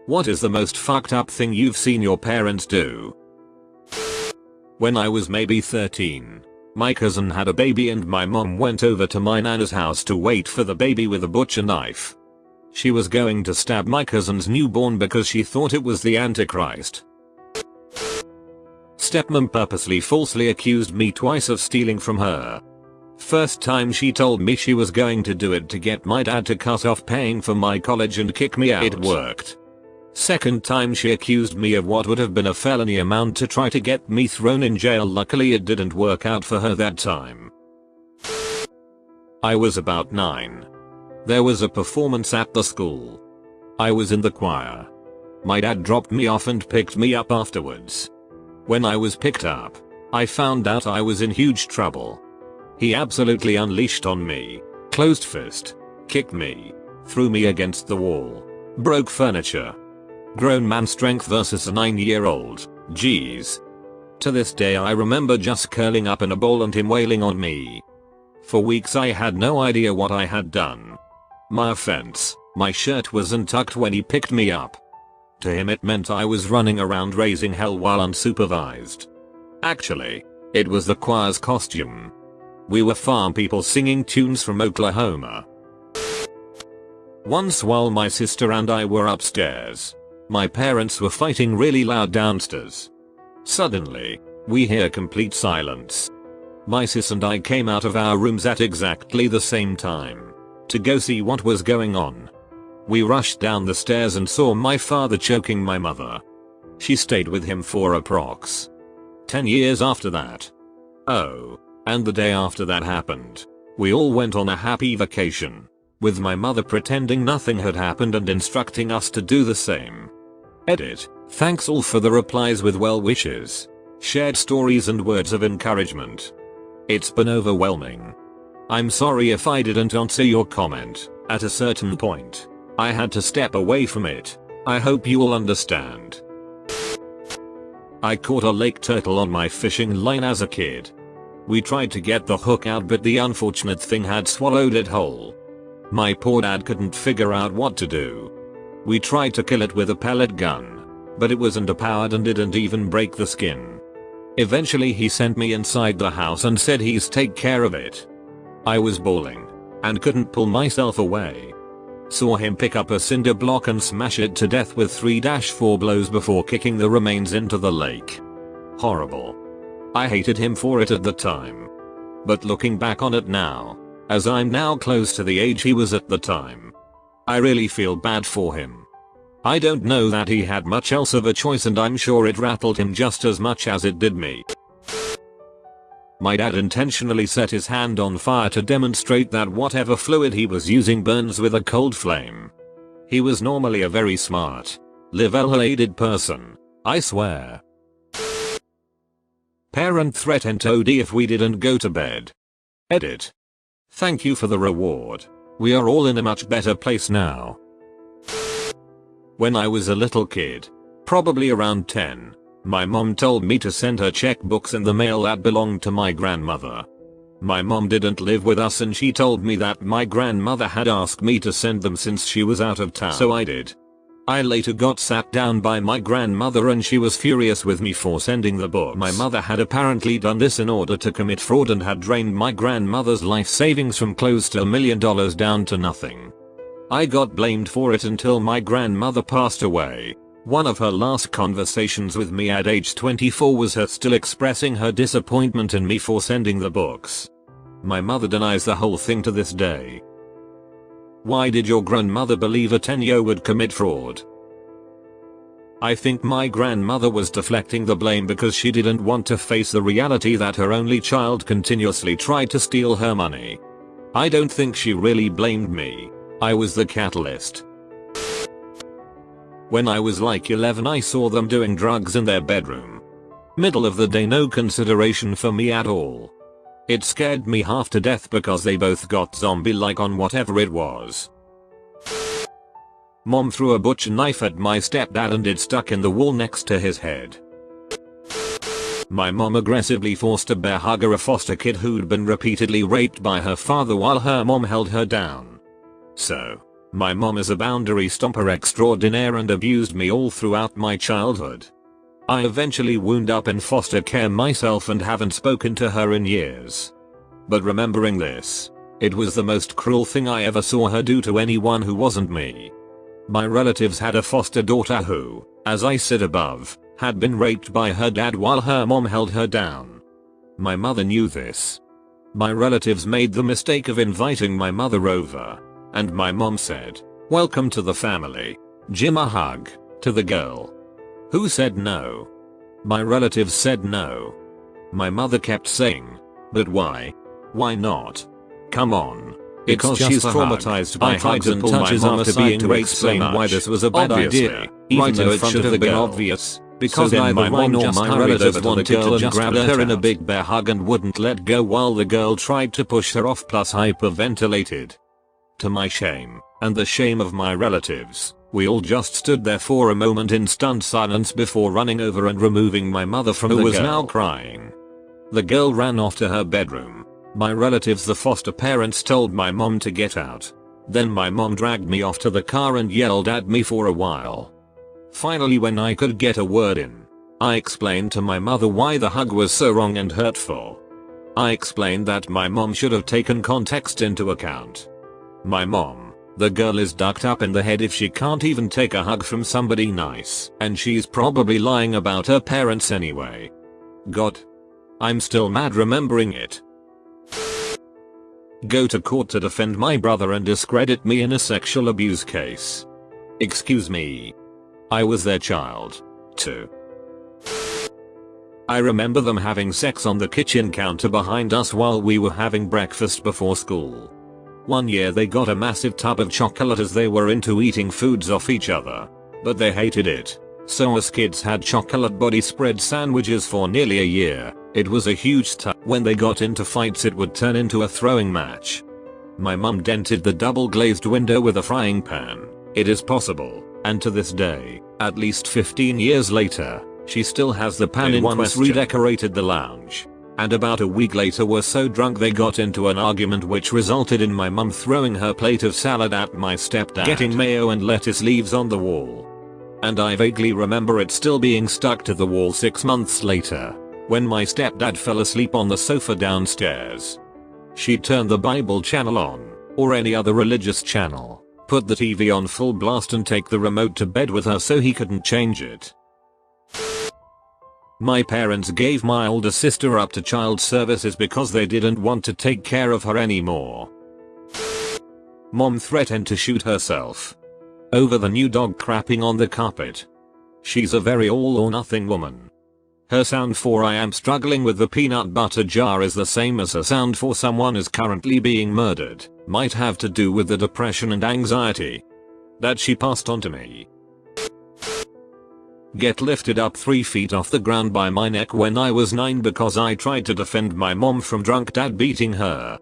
What is the most fucked up thing you've seen your parents do? When I was maybe 13, my cousin had a baby and my mom went over to my nana's house to wait for the baby with a butcher knife. She was going to stab my cousin's newborn because she thought it was the Antichrist. Stepmom purposely falsely accused me twice of stealing from her. First time she told me she was going to do it to get my dad to cut off paying for my college and kick me out. It worked. Second time she accused me of what would have been a felony amount to try to get me thrown in jail. Luckily it didn't work out for her that time. I was about 9. There was a performance at the school. I was in the choir. My dad dropped me off and picked me up afterwards. When I was picked up, I found out I was in huge trouble. He absolutely unleashed on me, closed fist, kicked me, threw me against the wall, broke furniture. Grown man strength versus a 9-year-old, jeez. To this day I remember just curling up in a ball and him wailing on me. For weeks I had no idea what I had done. My offense, my shirt was untucked when he picked me up. To him it meant I was running around raising hell while unsupervised. Actually, it was the choir's costume. We were farm people singing tunes from Oklahoma. Once while my sister and I were upstairs, my parents were fighting really loud downstairs. Suddenly, we hear complete silence. My sis and I came out of our rooms at exactly the same time to go see what was going on. We rushed down the stairs and saw my father choking my mother. She stayed with him for approx. 10 years after that. Oh, and the day after that happened, we all went on a happy vacation, with my mother pretending nothing had happened and instructing us to do the same. Edit. Thanks all for the replies with well wishes, shared stories and words of encouragement. It's been overwhelming. I'm sorry if I didn't answer your comment. At a certain point, I had to step away from it. I hope you all understand. I caught a lake turtle on my fishing line as a kid. We tried to get the hook out but the unfortunate thing had swallowed it whole. My poor dad couldn't figure out what to do. We tried to kill it with a pellet gun, but it was underpowered and didn't even break the skin. Eventually he sent me inside the house and said he's take care of it. I was bawling and couldn't pull myself away. Saw him pick up a cinder block and smash it to death with 3-4 blows before kicking the remains into the lake. Horrible. I hated him for it at the time. But looking back on it now, as I'm now close to the age he was at the time, I really feel bad for him. I don't know that he had much else of a choice and I'm sure it rattled him just as much as it did me. My dad intentionally set his hand on fire to demonstrate that whatever fluid he was using burns with a cold flame. He was normally a very smart, level-headed person, I swear. Parent threatened OD if we didn't go to bed. Edit. Thank you for the reward. We are all in a much better place now. When I was a little kid, probably around 10, my mom told me to send her checkbooks in the mail that belonged to my grandmother. My mom didn't live with us and she told me that my grandmother had asked me to send them since she was out of town. So I did. I later got sat down by my grandmother and she was furious with me for sending the books. My mother had apparently done this in order to commit fraud and had drained my grandmother's life savings from close to $1 million down to nothing. I got blamed for it until my grandmother passed away. One of her last conversations with me at age 24 was her still expressing her disappointment in me for sending the books. My mother denies the whole thing to this day. Why did your grandmother believe a 10-year-old would commit fraud? I think my grandmother was deflecting the blame because she didn't want to face the reality that her only child continuously tried to steal her money. I don't think she really blamed me. I was the catalyst. When I was like 11 I saw them doing drugs in their bedroom. Middle of the day, no consideration for me at all. It scared me half to death because they both got zombie-like on whatever it was. Mom threw a butcher knife at my stepdad and it stuck in the wall next to his head. My mom aggressively forced a bear hugger, a foster kid who'd been repeatedly raped by her father while her mom held her down. So, My mom is a boundary stomper extraordinaire and abused me all throughout my childhood. I eventually wound up in foster care myself and haven't spoken to her in years. But remembering this, it was the most cruel thing I ever saw her do to anyone who wasn't me. My relatives had a foster daughter who, as I said above, had been raped by her dad while her mom held her down. My mother knew this. My relatives made the mistake of inviting my mother over, and my mom said, "Welcome to the family. Give a hug," to the girl. Who said no? My relatives said no. My mother kept saying, "But why? Why not? Come on." Because she's traumatized by hugs and touches after being raped so much. Why this was a bad idea, even though it should have been obvious. Because neither my mom nor my relatives wanted to just grab her in a big bear hug and wouldn't let go while the girl tried to push her off plus hyperventilated. To my shame, and the shame of my relatives, we all just stood there for a moment in stunned silence before running over and removing my mother from the girl, who was now crying. The girl ran off to her bedroom. My relatives, the foster parents, told my mom to get out. Then my mom dragged me off to the car and yelled at me for a while. Finally, when I could get a word in, I explained to my mother why the hug was so wrong and hurtful. I explained that my mom should have taken context into account. My mom, the girl is ducked up in the head if she can't even take a hug from somebody nice, and she's probably lying about her parents anyway. God. I'm still mad remembering it. Go to court to defend my brother and discredit me in a sexual abuse case. Excuse me. I was their child, too. I remember them having sex on the kitchen counter behind us while we were having breakfast before school. One year they got a massive tub of chocolate as they were into eating foods off each other, but they hated it. So us kids had chocolate body spread sandwiches for nearly a year. It was a huge tub. When they got into fights it would turn into a throwing match. My mum dented the double glazed window with a frying pan. It is possible, and to this day, at least 15 years later, she still has the pan in question. Once redecorated the lounge, and about a week later were so drunk they got into an argument which resulted in my mum throwing her plate of salad at my stepdad, getting mayo and lettuce leaves on the wall. And I vaguely remember it still being stuck to the wall 6 months later, when my stepdad fell asleep on the sofa downstairs. She'd turn the Bible channel on, or any other religious channel, put the TV on full blast and take the remote to bed with her so he couldn't change it. My parents gave my older sister up to child services because they didn't want to take care of her anymore. Mom threatened to shoot herself over the new dog crapping on the carpet. She's a very all or nothing woman. Her sound for "I am struggling with the peanut butter jar" is the same as her sound for "someone is currently being murdered." Might have to do with the depression and anxiety that she passed on to me. Get lifted up 3 feet off the ground by my neck when I was 9 because I tried to defend my mom from drunk dad beating her.